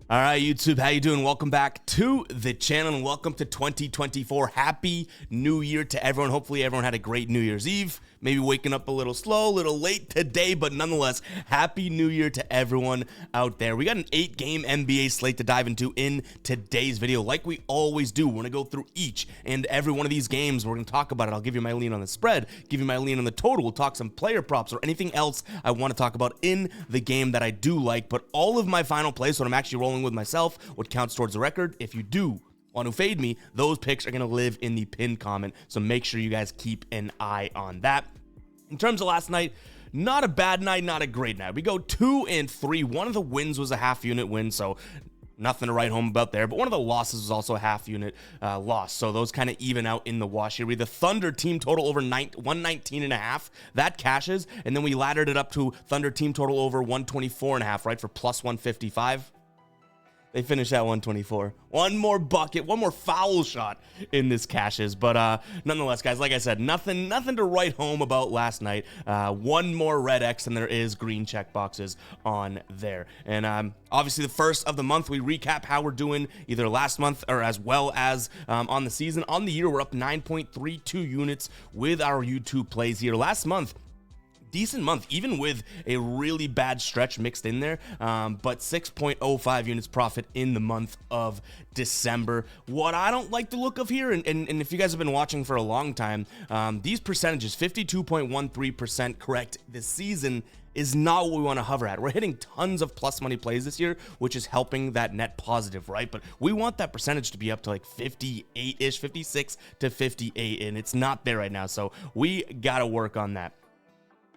All right, YouTube, how you doing? Welcome back to the channel and welcome to 2024. Happy New Year to everyone. Hopefully everyone had a great New Year's Eve. Maybe waking up a little slow, a little late today, but nonetheless, Happy New Year to everyone out there. We got an 8-game NBA slate to dive into in today's video. Like we always do, we're going to go through each and every one of these games. We're going to talk about it. I'll give you my lean on the spread, give you my lean on the total. We'll talk some player props or anything else I want to talk about in the game that I do like. But all of my final plays, what I'm actually rolling with myself, what counts towards the record. If you do want to fade me, those picks are going to live in the pinned comment, so make sure you guys keep an eye on that. In terms of last night, not a bad night, not a great night. We go 2-3. One of the wins was a half unit win, so nothing to write home about there, but one of the losses was also a half unit loss, so those kind of even out in the wash here. We had the Thunder team total over 119.5, that cashes, and then we laddered it up to Thunder team total over 124.5, right, for plus 155. They finished at 124. One more bucket, one more foul shot in this cashes. But nonetheless, guys, like I said, nothing to write home about last night. One more red X than there is green check boxes on there. And obviously the first of the month, we recap how we're doing either last month or as well as on the season. On the year, we're up 9.32 units with our YouTube plays here. Last month, decent month, even with a really bad stretch mixed in there, but 6.05 units profit in the month of December. What I don't like the look of here, and if you guys have been watching for a long time, these percentages, 52.13% correct this season, is not what we want to hover at. We're hitting tons of plus money plays this year, which is helping that net positive, right? But we want that percentage to be up to like 58-ish, 56 to 58, and it's not there right now, so we got to work on that.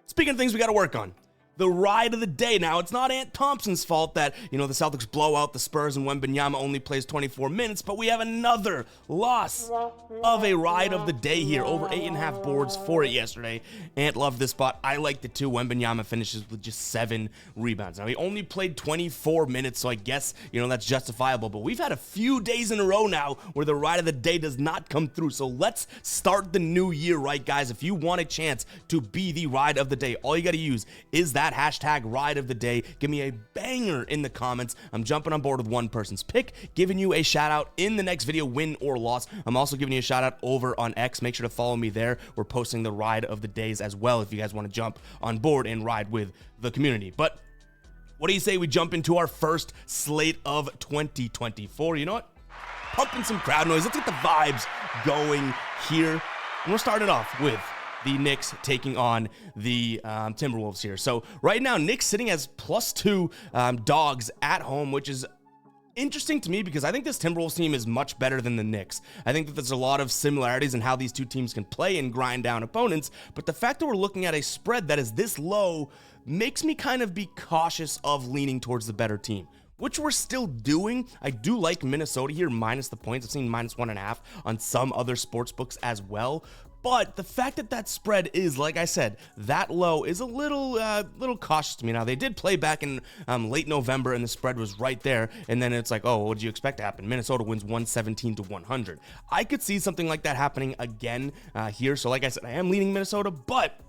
Speaking of things we got to work on, the ride of the day. Now, it's not Ant Thompson's fault that, the Celtics blow out the Spurs and Wembanyama only plays 24 minutes, but we have another loss of a ride of the day here. Over 8.5 boards for it yesterday. Ant loved this spot. I liked it too. Wembanyama finishes with just 7 rebounds. Now, he only played 24 minutes, so I guess, that's justifiable, but we've had a few days in a row now where the ride of the day does not come through, so let's start the new year right, guys. If you want a chance to be the ride of the day, all you got to use is that hashtag ride of the day. Give me a banger in the comments. I'm jumping on board with one person's pick, giving you a shout out in the next video, win or loss. I'm also giving you a shout out over on X. Make sure to follow me there. We're posting the ride of the days as well if you guys want to jump on board and ride with the community. But what do you say we jump into our first slate of 2024? You know what? Pumping some crowd noise. Let's get the vibes going here. And we'll start it off with the Knicks taking on the Timberwolves here. So right now, Knicks sitting as +2 dogs at home, which is interesting to me because I think this Timberwolves team is much better than the Knicks. I think that there's a lot of similarities in how these two teams can play and grind down opponents, but the fact that we're looking at a spread that is this low makes me kind of be cautious of leaning towards the better team, which we're still doing. I do like Minnesota here, minus the points. I've seen -1.5 on some other sports books as well. But the fact that that spread is, like I said, that low is a little cautious to me. Now, they did play back in late November, and the spread was right there. And then it's like, oh, what did you expect to happen? Minnesota wins 117 to 100. I could see something like that happening again here. So, like I said, I am leaning Minnesota, but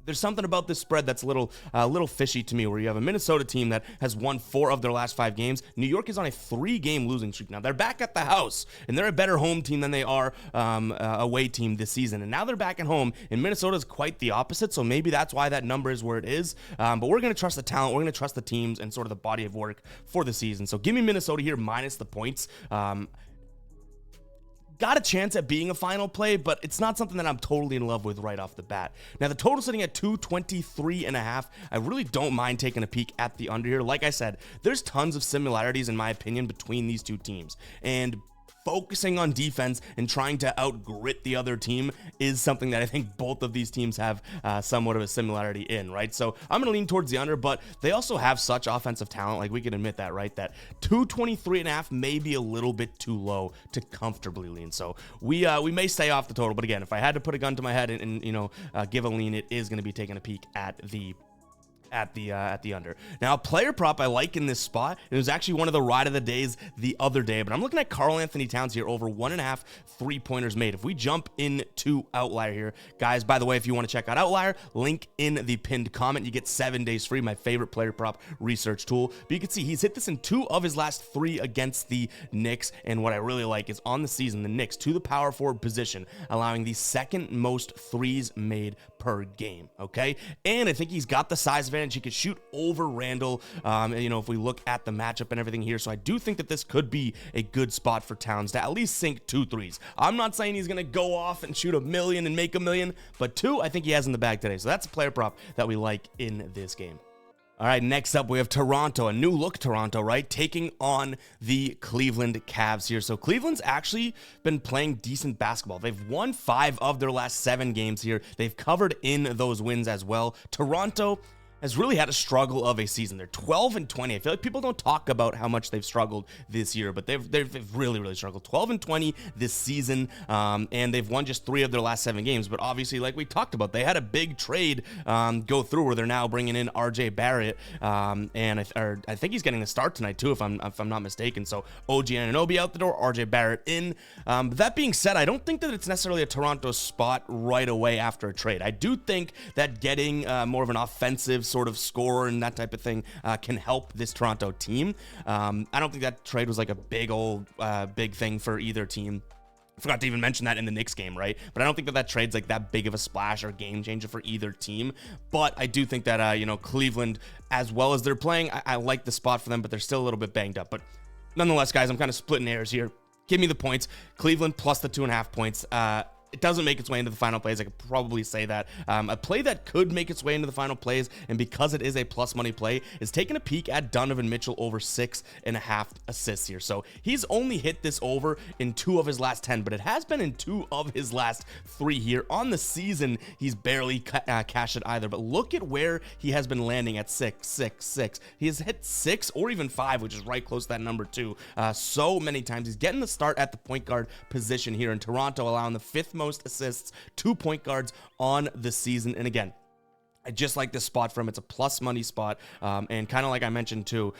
there's something about this spread that's a little fishy to me, where you have a Minnesota team that has won 4 of their last 5 games. New York is on a 3-game losing streak. Now, they're back at the house, and they're a better home team than they are away team this season. And now they're back at home, and Minnesota is quite the opposite, so maybe that's why that number is where it is. But we're going to trust the talent. We're going to trust the teams and sort of the body of work for the season. So give me Minnesota here minus the points. Got a chance at being a final play, but it's not something that I'm totally in love with right off the bat. Now, the total sitting at 223.5. I really don't mind taking a peek at the under here. Like I said, there's tons of similarities, in my opinion, between these two teams. And focusing on defense and trying to out-grit the other team is something that I think both of these teams have somewhat of a similarity in, right? So I'm going to lean towards the under, but they also have such offensive talent, like we can admit that, right? That 223.5 may be a little bit too low to comfortably lean. So we may stay off the total, but again, if I had to put a gun to my head and give a lean, it is going to be taking a peek at the at the under. Now, a player prop I like in this spot, it was actually one of the ride of the days the other day, but I'm looking at Karl Anthony Towns here, over 1.5 3-pointers made. If we jump into Outlier here, guys, by the way, if you want to check out Outlier, link in the pinned comment. You get 7 days free, my favorite player prop research tool. But you can see he's hit this in 2 of his last 3 against the Knicks, and what I really like is on the season, the Knicks to the power forward position, allowing the second most threes made per game, okay? And I think he's got the size advantage. He could shoot over Randall, you know, if we look at the matchup and everything here. So I do think that this could be a good spot for Towns to at least sink 2 threes. I'm not saying he's going to go off and shoot 1 million and make 1 million, but 2 I think he has in the bag today. So that's a player prop that we like in this game. All right, next up, we have Toronto, a new look Toronto, right? Taking on the Cleveland Cavs here. So Cleveland's actually been playing decent basketball. They've won 5 of their last 7 games here. They've covered in those wins as well. Toronto has really had a struggle of a season. They're 12-20. I feel like people don't talk about how much they've struggled this year, but they've really struggled. 12-20 this season, and they've won just 3 of their last 7 games. But obviously, like we talked about, they had a big trade go through where they're now bringing in RJ Barrett, and I think he's getting a start tonight too, if I'm not mistaken. So OG Anunoby out the door, RJ Barrett in. But that being said, I don't think that it's necessarily a Toronto spot right away after a trade. I do think that getting more of an offensive sort of scorer and that type of thing can help this Toronto team. I don't think that trade was like a big thing for either team. I forgot to even mention that in the Knicks game, right? But I don't think that trade's like that big of a splash or game changer for either team. But I do think that, you know, Cleveland, as well as they're playing, I like the spot for them, but they're still a little bit banged up. But nonetheless, guys, I'm kind of splitting hairs here. Give me the points. Cleveland plus the 2.5 points. It doesn't make its way into the final plays. I could probably say that. A play that could make its way into the final plays, and because it is a plus money play, is taking a peek at Donovan Mitchell over 6.5 assists here. So he's only hit this over in 2 of his last 10, but it has been in 2 of his last 3 here. On the season, he's barely cashed it either, but look at where he has been landing at 6, 6, 6. He has hit 6 or even 5, which is right close to that number too. So many times. He's getting the start at the point guard position here in Toronto, allowing the 5th most assists to point guards on the season. And again, I just like this spot for him. It's a plus money spot, and kind of like I mentioned too,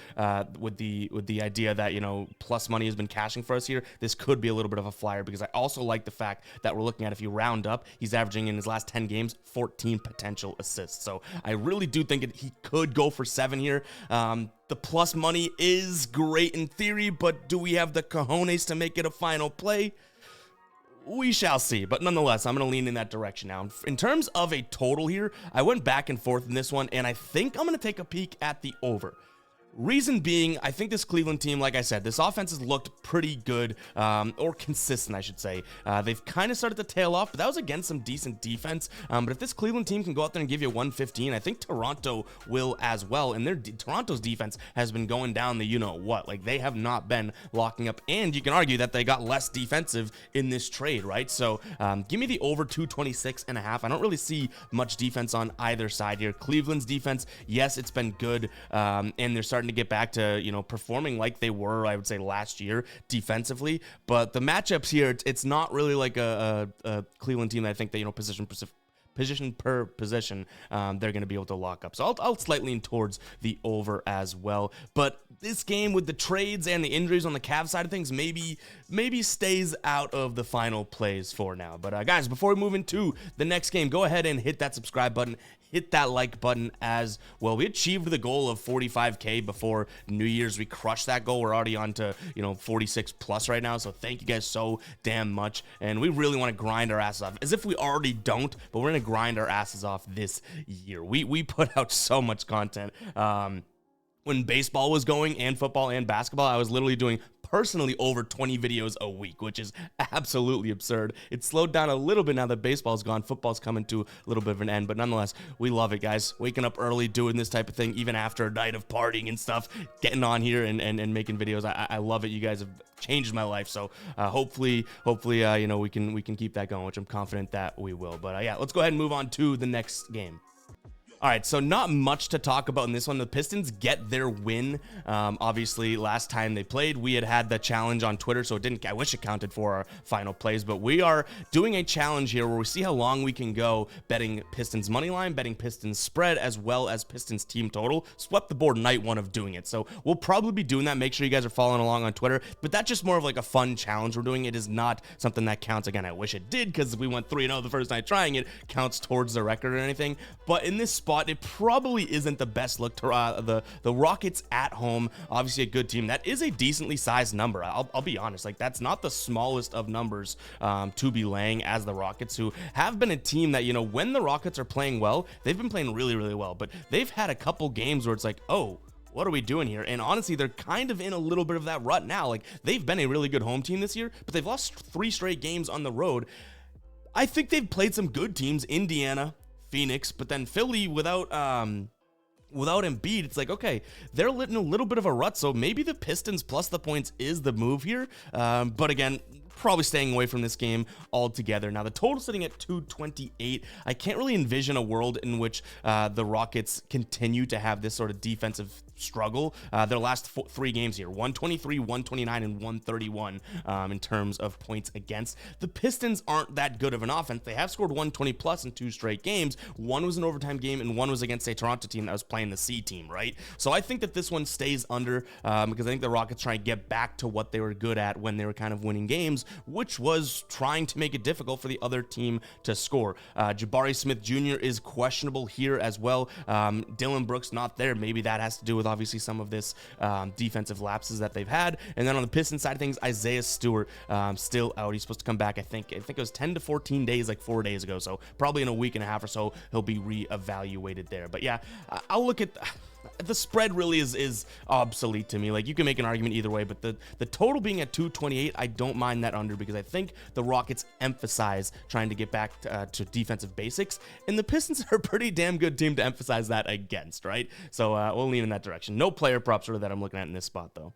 with the idea that, you know, plus money has been cashing for us here. This could be a little bit of a flyer, because I also like the fact that we're looking at, if you round up, he's averaging in his last 10 games 14 potential assists. So I really do think he could go for 7 here. The plus money is great in theory, but do we have the cojones to make it a final play? We shall see, but nonetheless, I'm going to lean in that direction now. In terms of a total here, I went back and forth in this one, and I think I'm going to take a peek at the over. Reason being, I think this Cleveland team, like I said, this offense has looked pretty good, or consistent, I should say. They've kind of started to tail off, but that was against some decent defense. But if this Cleveland team can go out there and give you 115, I think Toronto will as well. And Toronto's defense has been going down the you-know-what. Like, they have not been locking up, and you can argue that they got less defensive in this trade, right? So give me the over 226.5. I don't really see much defense on either side here. Cleveland's defense, yes, it's been good, and they're starting to get back to, you know, performing like they were, I would say, last year defensively. But the matchups here, it's not really like a Cleveland team that I think that, you know, position per position, they're going to be able to lock up. So I'll slightly lean towards the over as well. But this game, with the trades and the injuries on the Cavs side of things, maybe stays out of the final plays for now. But guys, before we move into the next game, go ahead and hit that subscribe button. Hit that like button as well. We achieved the goal of 45K before New Year's. We crushed that goal. We're already on to, you know, 46 plus right now. So thank you guys so damn much. And we really want to grind our asses off, as if we already don't, but we're going to grind our asses off this year. We put out so much content. When baseball was going, and football and basketball, I was literally doing personally over 20 videos a week, which is absolutely absurd. It's slowed down a little bit now that baseball's gone. Football's coming to a little bit of an end, but nonetheless, we love it, guys. Waking up early, doing this type of thing, even after a night of partying and stuff, getting on here and making videos. I love it. You guys have changed my life. So hopefully, you know, we can keep that going, which I'm confident that we will. But yeah, let's go ahead and move on to the next game. All right, so not much to talk about in this one. The Pistons get their win. Obviously, last time they played, we had the challenge on Twitter, so it didn't. I wish it counted for our final plays, but we are doing a challenge here where we see how long we can go betting Pistons money line, betting Pistons spread, as well as Pistons team total. Swept the board night one of doing it, so we'll probably be doing that. Make sure you guys are following along on Twitter, but that's just more of like a fun challenge we're doing. It is not something that counts. Again, I wish it did because we went 3-0 the first night trying it, counts towards the record or anything, but in this spot, it probably isn't the best look to the Rockets at home. Obviously a good team. That is a decently sized number. I'll be honest, like that's not the smallest of numbers to be laying as the Rockets, who have been a team that, you know, when the Rockets are playing well, they've been playing really, really well, but they've had a couple games where it's like, oh, what are we doing here? And honestly, they're kind of in a little bit of that rut now. Like they've been a really good home team this year, but they've lost 3 straight games on the road. I think they've played some good teams, Indiana, Phoenix, but then Philly without Embiid, it's like, okay, they're in a little bit of a rut, so maybe the Pistons plus the points is the move here. But again, probably staying away from this game altogether. Now, the total sitting at 228. I can't really envision a world in which the Rockets continue to have this sort of defensive struggle. Their last 3 games here, 123, 129, and 131 in terms of points against. The Pistons aren't that good of an offense. They have scored 120 plus in 2 straight games. One was an overtime game, and one was against a Toronto team that was playing the C team, right? So I think that this one stays under because I think the Rockets try and get back to what they were good at when they were kind of winning games, which was trying to make it difficult for the other team to score. Jabari Smith Jr. is questionable here as well. Dylan Brooks not there. Maybe that has to do with obviously some of this defensive lapses that they've had. And then on the Pistons side of things, Isaiah Stewart still out. He's supposed to come back, I think it was 10 to 14 days, like 4 days ago. So probably in a week and a half or so, he'll be reevaluated there. But yeah, I'll look at the spread really is obsolete to me. Like you can make an argument either way, but the total being at 228, I don't mind that under because I think the Rockets emphasize trying to get back to defensive basics, and the Pistons are a pretty damn good team to emphasize that against, right? So we'll lean in that direction. No player props sort of that I'm looking at in this spot though.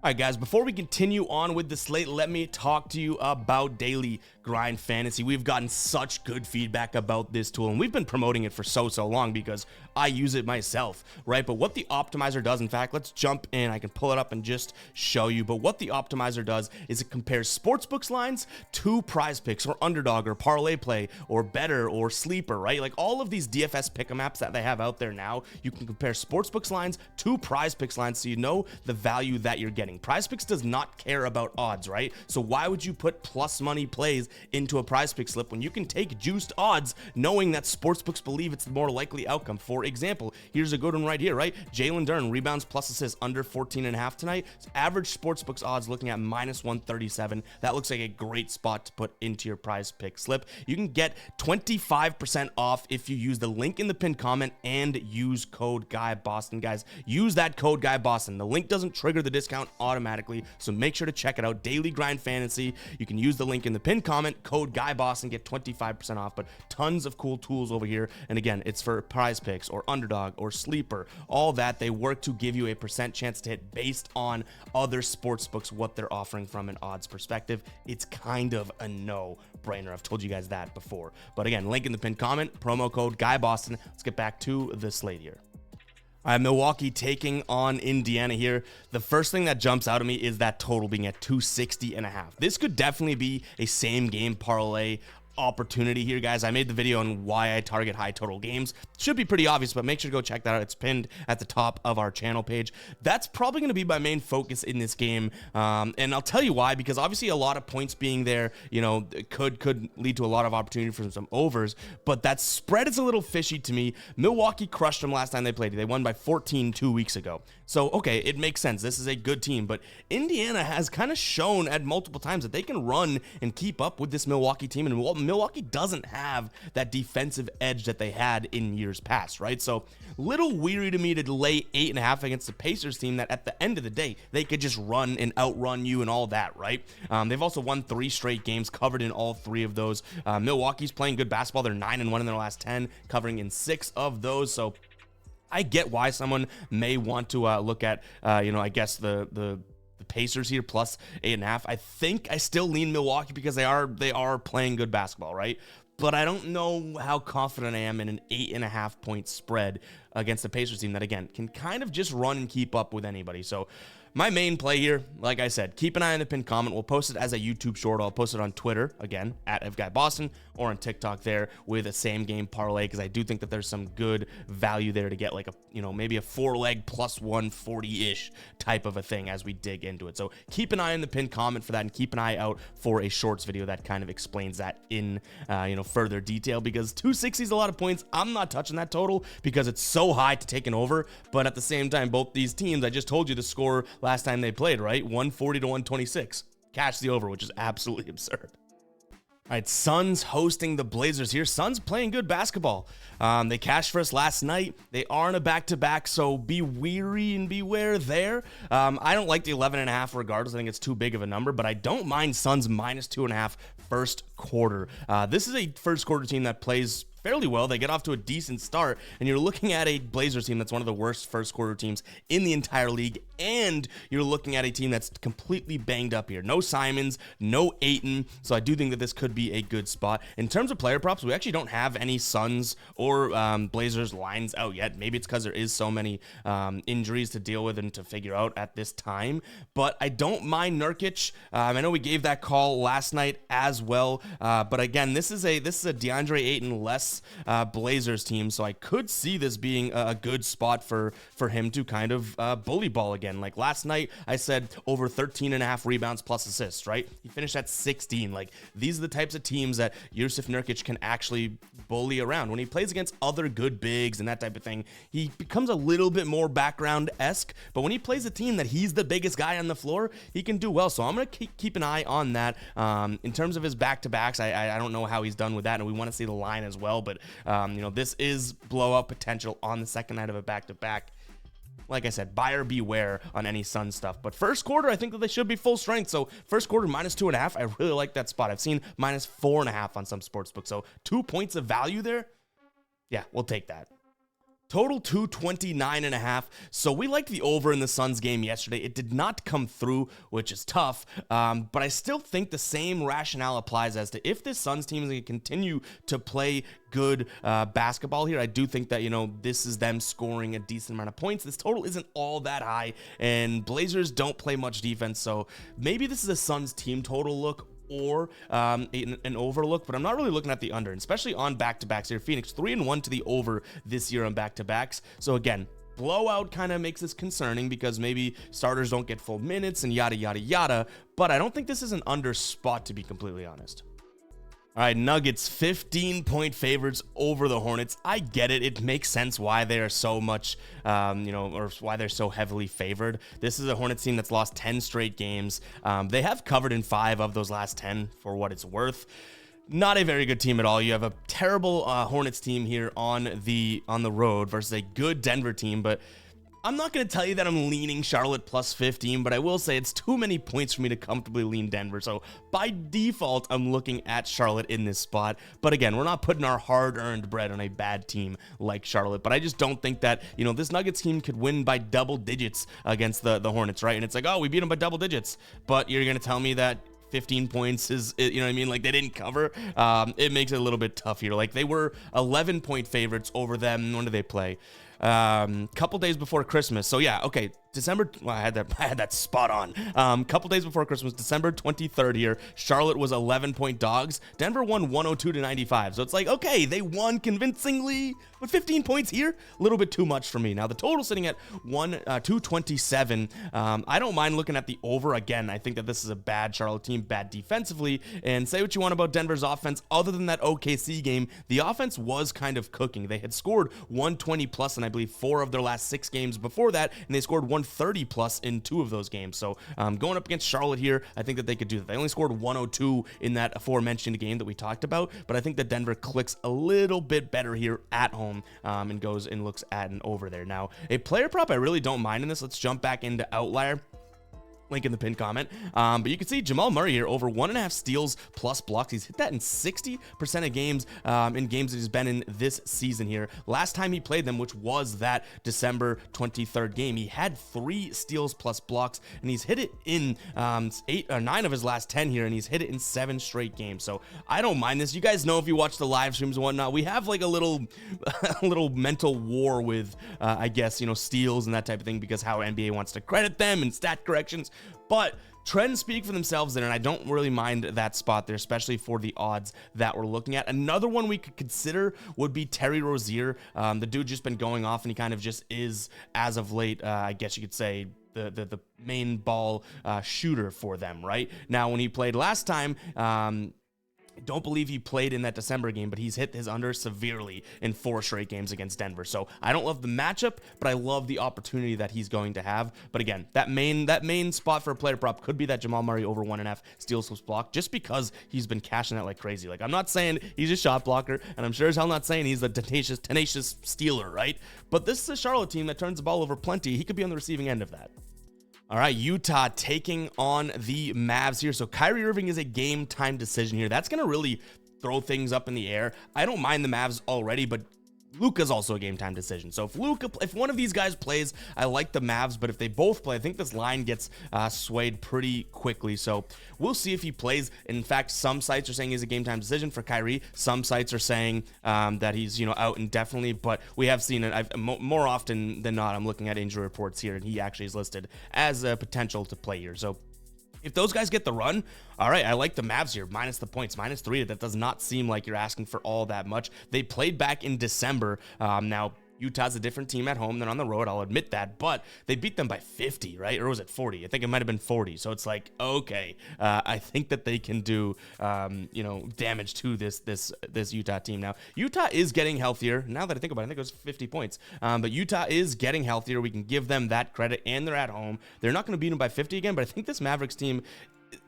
All right, guys, before we continue on with the slate, let me talk to you about Daily Grind Fantasy. We've gotten such good feedback about this tool, and we've been promoting it for so long because I use it myself, right? But what the optimizer does, in fact, let's jump in. I can pull it up and just show you. But what the optimizer does is it compares sportsbooks lines to prize picks or underdog or parlay play or better or sleeper, right? Like all of these DFS pick'em apps that they have out there now, you can compare sportsbooks lines to prize picks lines so you know the value that you're getting. Prize Picks does not care about odds, right? So why would you put plus money plays into a Prize Pick slip when you can take juiced odds knowing that sportsbooks believe it's the more likely outcome? For example, here's a good one right here, right? Jalen Duren, rebounds plus assists under 14.5 tonight. Average sportsbooks odds looking at minus 137. That looks like a great spot to put into your Prize Pick slip. You can get 25% off if you use the link in the pinned comment and use code GUYBOSTON. Guys, use that code GUYBOSTON. The link doesn't trigger the discount automatically, so make sure to check it out. Daily Grind Fantasy. You can use the link in the pinned comment, code GUYBOSTON, get 25% off, but tons of cool tools over here. And again, it's for prize picks or underdog or sleeper, all that. They work to give you a percent chance to hit based on other sports books, what they're offering from an odds perspective. It's kind of a no-brainer. I've told you guys that before. But again, link in the pinned comment, promo code GUYBOSTON. Let's get back to the slate here. All right, Milwaukee taking on Indiana here. The first thing that jumps out at me is that total being at 260.5. This could definitely be a same game parlay opportunity here, guys. I made the video on why I target high total games. Should be pretty obvious, but make sure to go check that out. It's pinned at the top of our channel page. That's probably going to be my main focus in this game, and I'll tell you why, because obviously a lot of points being there, you know, could lead to a lot of opportunity for some overs, but that spread is a little fishy to me. Milwaukee crushed them last time they played. They won by 14 2 weeks ago. So, okay, it makes sense. This is a good team, but Indiana has kind of shown at multiple times that they can run and keep up with this Milwaukee team, and Milwaukee doesn't have that defensive edge that they had in years past, right? So, little weary to me to lay 8.5 against the Pacers team that at the end of the day, they could just run and outrun you and all that, right? They've also won 3 straight games, covered in all 3 of those. Milwaukee's playing good basketball. They're 9-1 in their last 10, covering in 6 of those, so I get why someone may want to look at, I guess the Pacers here plus 8.5. I think I still lean Milwaukee because they are playing good basketball, right? but I don't know how confident I am in an 8.5-point spread against the Pacers team that, again, can kind of just run and keep up with anybody. So my main play here, like I said, keep an eye on the pinned comment. We'll post it as a YouTube short. I'll post it on Twitter, again, at FGuyBoston, or on TikTok there with a same game parlay, because I do think that there's some good value there to get like a, maybe a 4-leg plus 140-ish type of a thing as we dig into it. So keep an eye on the pinned comment for that, and keep an eye out for a shorts video that kind of explains that in, further detail, because 260 is a lot of points. I'm not touching that total because it's so high to take an over, but at the same time, both these teams, I just told you the score last time they played, right? 140 to 126. Catch the over, which is absolutely absurd. All right, Suns hosting the Blazers here. Suns playing good basketball. They cashed for us last night. They are in a back-to-back, so be weary and beware there. I don't like the 11.5 regardless. I think it's too big of a number, but I don't mind Suns minus 2.5 first quarter. This is a first quarter team that plays fairly well. They get off to a decent start, and you're looking at a Blazers team that's one of the worst first quarter teams in the entire league, and you're looking at a team that's completely banged up here. No Simons, no Ayton, so I do think that this could be a good spot. In terms of player props, we actually don't have any Suns or Blazers lines out yet. Maybe it's because there is so many injuries to deal with and to figure out at this time, but I don't mind Nurkic. I know we gave that call last night as well, but again, this is a DeAndre Ayton less Blazers team, so I could see this being a good spot for him to kind of bully ball again. Like last night, I said over 13.5 rebounds plus assists, right? He finished at 16. Like, these are the types of teams that Jusuf Nurkic can actually bully around. When he plays against other good bigs and that type of thing, he becomes a little bit more background-esque, but when he plays a team that he's the biggest guy on the floor, he can do well. So I'm going to keep an eye on that. In terms of his back-to-backs, I don't know how he's done with that, and we want to see the line as well. But this is blowout potential on the second night of a back-to-back. Like I said, buyer beware on any Sun stuff. But first quarter, I think that they should be full strength. So first quarter minus 2.5, I really like that spot. I've seen minus 4.5 on some sportsbooks. So 2 points of value there. Yeah, we'll take that. Total 229.5. So we liked the over in the Suns game yesterday. It did not come through, which is tough. But I still think the same rationale applies as to if this Suns team is going to continue to play good basketball here. I do think that, this is them scoring a decent amount of points. This total isn't all that high, and Blazers don't play much defense. So maybe this is a Suns team total look, or an overlook, but I'm not really looking at the under, and especially on back-to-backs here. Phoenix 3-1 to the over this year on back-to-backs. So again, blowout kind of makes this concerning because maybe starters don't get full minutes and yada, yada, yada, but I don't think this is an under spot, to be completely honest. All right, Nuggets 15-point favorites over the Hornets. I get it. It makes sense why they are so much, or why they're so heavily favored. This is a Hornets team that's lost 10 straight games. They have covered in 5 of those last 10 for what it's worth. Not a very good team at all. You have a terrible Hornets team here on the road versus a good Denver team, but I'm not going to tell you that I'm leaning Charlotte plus 15, but I will say it's too many points for me to comfortably lean Denver. So by default, I'm looking at Charlotte in this spot. But again, we're not putting our hard-earned bread on a bad team like Charlotte. But I just don't think that, this Nuggets team could win by double digits against the Hornets, right? And it's like, oh, we beat them by double digits. But you're going to tell me that 15 points is, like they didn't cover. It makes it a little bit tough here. Like, they were 11-point favorites over them. When did they play? Couple days before Christmas. So yeah, okay. December, well, I had that spot on. Couple days before Christmas, December 23rd here, Charlotte was 11-point dogs. Denver won 102-95. So it's like, okay, they won convincingly, but 15 points here, a little bit too much for me. Now the total sitting at 227. I don't mind looking at the over again. I think that this is a bad Charlotte team, bad defensively, and say what you want about Denver's offense. Other than that OKC game, the offense was kind of cooking. They had scored 120 plus in, I believe, 4 of their last 6 games before that, and they scored 130 plus in 2 of those games. So going up against Charlotte here, I think that they could do that. They only scored 102 in that aforementioned game that we talked about, but I think that Denver clicks a little bit better here at home and goes and looks at an over there. Now, a player prop I really don't mind in this. Let's jump back into Outlier. link in the pinned comment. But you can see Jamal Murray here over 1.5 steals plus blocks. He's hit that in 60% of games in games that he's been in this season here. Last time he played them, which was that December 23rd game, he had 3 steals plus blocks, and he's hit it in 8 or 9 of his last 10 here, and he's hit it in 7 straight games. So I don't mind this. You guys know, if you watch the live streams and whatnot, we have like a little a little mental war with I guess, you know, steals and that type of thing, because how NBA wants to credit them and stat corrections. But trends speak for themselves there, and I don't really mind that spot there, especially for the odds that we're looking at. Another one we could consider would be Terry Rozier. The dude just been going off, and he kind of just is, as of late, I guess you could say, the main ball shooter for them right now. When he played last time, I don't believe he played in that December game, but he's hit his under severely in 4 straight games against Denver. So I don't love the matchup, but I love the opportunity that he's going to have. But again, that main spot for a player prop could be that Jamal Murray over 1.5 steals plus block, just because he's been cashing that like crazy. Like, I'm not saying he's a shot blocker, and I'm sure as hell not saying he's a tenacious stealer, right? But this is a Charlotte team that turns the ball over plenty. He could be on the receiving end of that. All right, Utah taking on the Mavs here. So Kyrie Irving is a game time decision here. That's going to really throw things up in the air. I don't mind the Mavs already, but Luka's also a game time decision. So if one of these guys plays, I like the Mavs, but if they both play, I think this line gets swayed pretty quickly. So we'll see if he plays. In fact, some sites are saying he's a game time decision for Kyrie. Some sites are saying that he's, you know, out indefinitely, but we have seen it more often than not. I'm looking at injury reports here, and he actually is listed as a potential to play here. So if those guys get the run, all right, I like the Mavs here, minus the points, -3. That does not seem like you're asking for all that much. They played back in December. Now, Utah's a different team at home than on the road, I'll admit that, but they beat them by 50, right? Or was it 40? I think it might have been 40. So it's like, okay, I think that they can do, you know, damage to this Utah team. Now, Utah is getting healthier. Now that I think about it, I think it was 50 points. But Utah is getting healthier. We can give them that credit, and they're at home. They're not going to beat them by 50 again, but I think this Mavericks team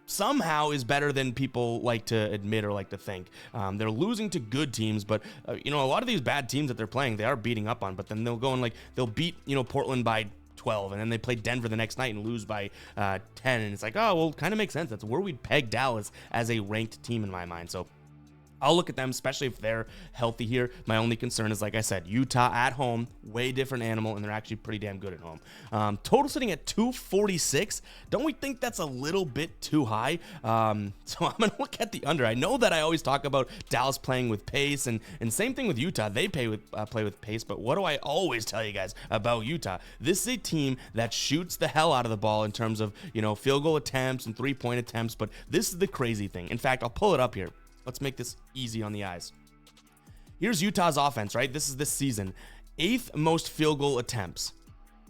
somehow is better than people like to admit or like to think. They're losing to good teams, but you know, a lot of these bad teams that they're playing, they are beating up on, but then they'll go and like, they'll beat, you know, Portland by 12, and then they play Denver the next night and lose by 10, and it's like, oh, well, kind of makes sense. That's where we'd peg Dallas as a ranked team in my mind. So I'll look at them, especially if they're healthy here. My only concern is, like I said, Utah at home, way different animal, and they're actually pretty damn good at home. Total sitting at 246. Don't we think that's a little bit too high? So I'm going to look at the under. I know that I always talk about Dallas playing with pace, and same thing with Utah. They play with pace, but what do I always tell you guys about Utah? This is a team that shoots the hell out of the ball in terms of, you know, field goal attempts and 3-point attempts, but this is the crazy thing. In fact, I'll pull it up here. Let's make this easy on the eyes. Here's Utah's offense, right? This is this season. 8th most field goal attempts,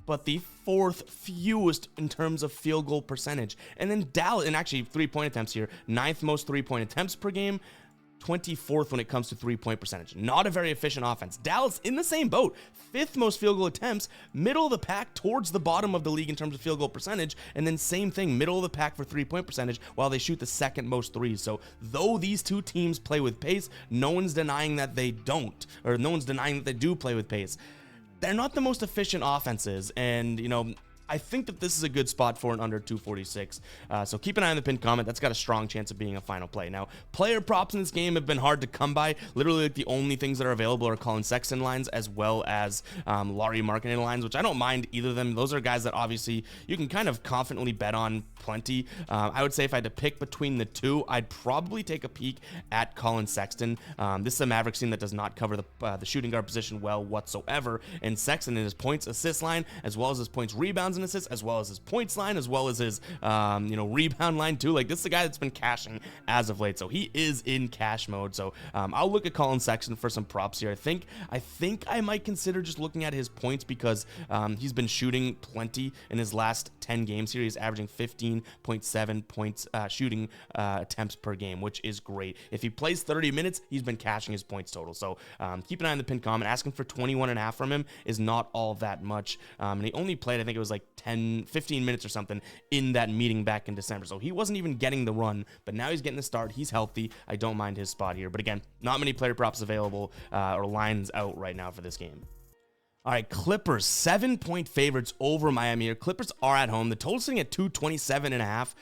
but the 4th fewest in terms of field goal percentage. And then Dallas, and actually 3-point attempts here, 9th most 3-point attempts per game, 24th when it comes to 3-point percentage. Not a very efficient offense. Dallas in the same boat, 5th most field goal attempts, middle of the pack towards the bottom of the league in terms of field goal percentage, and then same thing, middle of the pack for 3-point percentage, while they shoot the 2nd most threes. So though these two teams play with pace, no one's denying that they don't, or no one's denying that they do play with pace. They're not the most efficient offenses, and you know, I think that this is a good spot for an under 246. So keep an eye on the pinned comment. That's got a strong chance of being a final play. Now, player props in this game have been hard to come by. Literally, like, the only things that are available are Colin Sexton lines, as well as Lauri Markkanen lines, which I don't mind either of them. Those are guys that obviously you can kind of confidently bet on plenty. I would say if I had to pick between the two, I'd probably take a peek at Colin Sexton. This is a Mavericks team that does not cover the shooting guard position well whatsoever, and Sexton in his points assist line, as well as his points rebounds and assists, as well as his points line, as well as his you know, rebound line too. Like, this is a guy that's been cashing as of late, so he is in cash mode. So I'll look at Colin Sexton for some props here. I think I might consider just looking at his points, because he's been shooting plenty in his last 10 games here. He's averaging 15.7 points shooting attempts per game, which is great. If he plays 30 minutes, he's been cashing his points total. So keep an eye on the pinned comment. Asking for 21.5 from him is not all that much, and he only played, I think it was like 15 minutes or something in that meeting back in December. So he wasn't even getting the run, but now he's getting the start. He's healthy. I don't mind his spot here. But again, not many player props available or lines out right now for this game. All right, Clippers, 7-point favorites over Miami here. Clippers are at home. The total sitting at 227.5.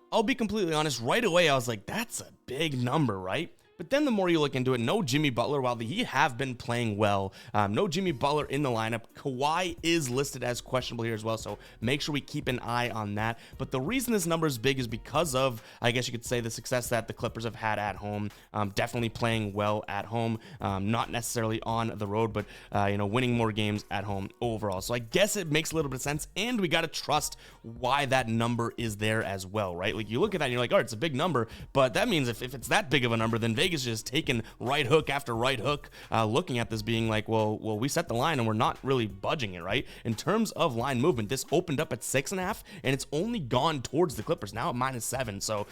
I'll be completely honest, right away I was like, that's a big number, right? But then the more you look into it, no Jimmy Butler, while he have been playing well. No Jimmy Butler in the lineup. Kawhi is listed as questionable here as well, so make sure we keep an eye on that. But the reason this number is big is because of, I guess you could say, the success that the Clippers have had at home. Definitely playing well at home, not necessarily on the road, but winning more games at home overall. So I guess it makes a little bit of sense, and we got to trust why that number is there as well, right? Like, you look at that and you're like, all right, it's a big number, but that means if it's that big of a number, then Vegas just taking right hook after right hook, looking at this being like, well, we set the line and we're not really budging it, right? In terms of line movement, this opened up at 6.5 and it's only gone towards the Clippers now at -7. So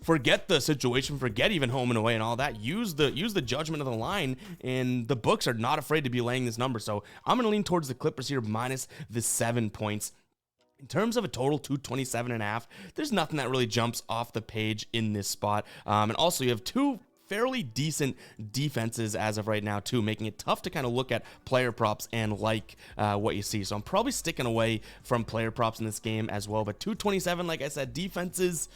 forget the situation, forget even home and away and all that. Use the judgment of the line, and the books are not afraid to be laying this number. So I'm going to lean towards the Clippers here minus the 7 points. In terms of a total 227.5, there's nothing that really jumps off the page in this spot. And also you have two fairly decent defenses as of right now too, making it tough to kind of look at player props and like what you see. So I'm probably sticking away from player props in this game as well. But 227, like I said, defenses,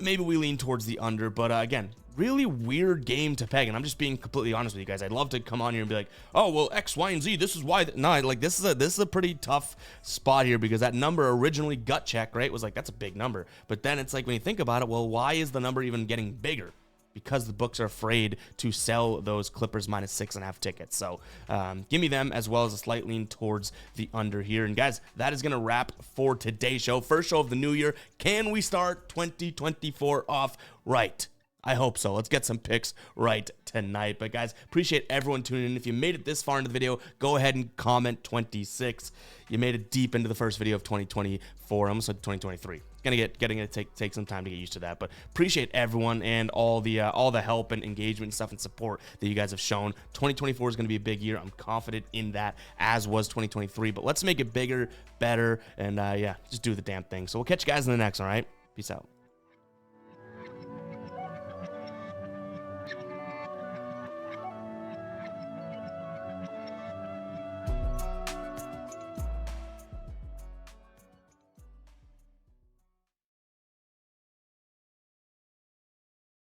maybe we lean towards the under. But again, really weird game to peg, and I'm just being completely honest with you guys. I'd love to come on here and be like, oh well, X, Y, and Z, this is why. No, like this is a pretty tough spot here, because that number originally, gut check, right, was like, that's a big number. But then it's like, when you think about it, well, why is the number even getting bigger? Because the books are afraid to sell those Clippers -6.5 tickets. So give me them, as well as a slight lean towards the under here. And guys, that is going to wrap for today's show. First show of the new year. Can we start 2024 off right? I hope so. Let's get some picks right tonight. But guys, appreciate everyone tuning in. If you made it this far into the video, go ahead and comment 26. You made it deep into the first video of 2024. I almost said 2023. It's gonna take some time to get used to that. But appreciate everyone and all the help and engagement and stuff and support that you guys have shown. 2024 is gonna be a big year. I'm confident in that, as was 2023. But let's make it bigger, better, and yeah, just do the damn thing. So we'll catch you guys in the next. All right, peace out.